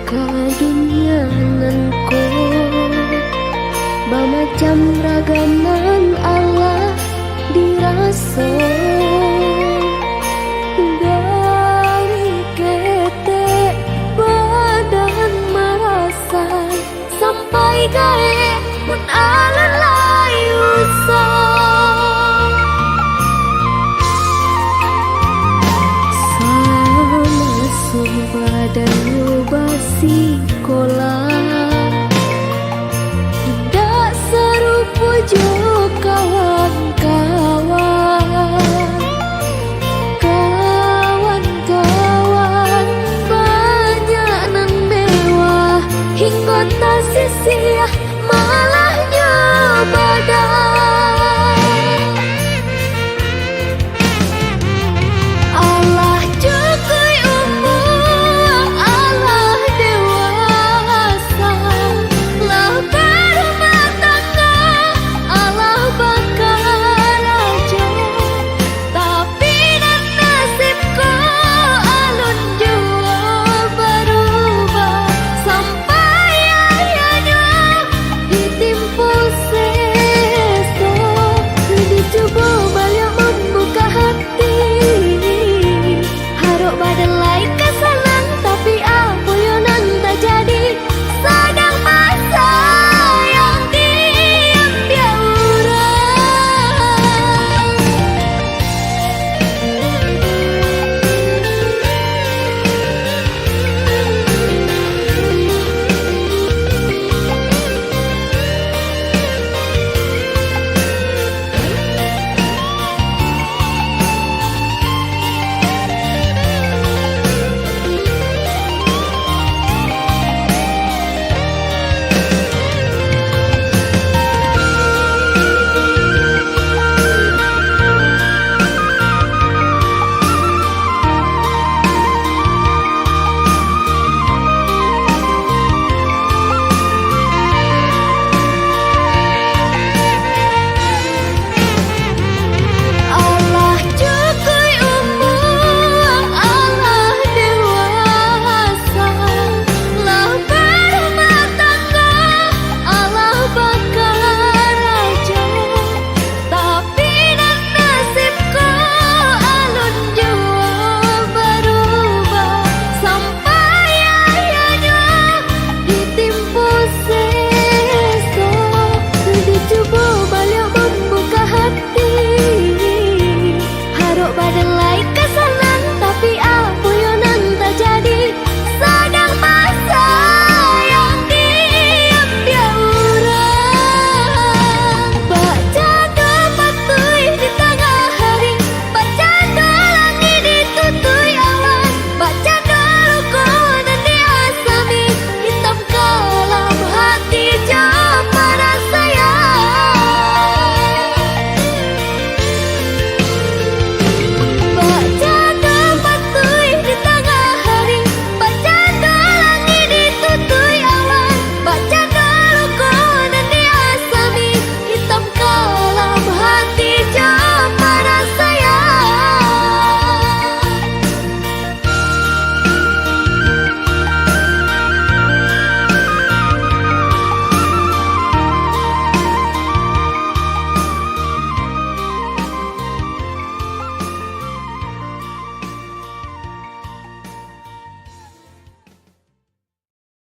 ka dunia nanko bamacam ragaman Allah diraso dari ketek badan merasa sampai gae pun alalai usah sama badan basi kolah tidak serupa jo kawan-kawan kawan-kawan banyak nan mewah hingga tak sia-sia malahnya badai Allah cukup umur Allah dewasa lah berumah tangga Allah bakal raja tapi dan nasibku alun jua berubah sampai akhirnya ditimpu seso dicoba balik membuka hati harap badan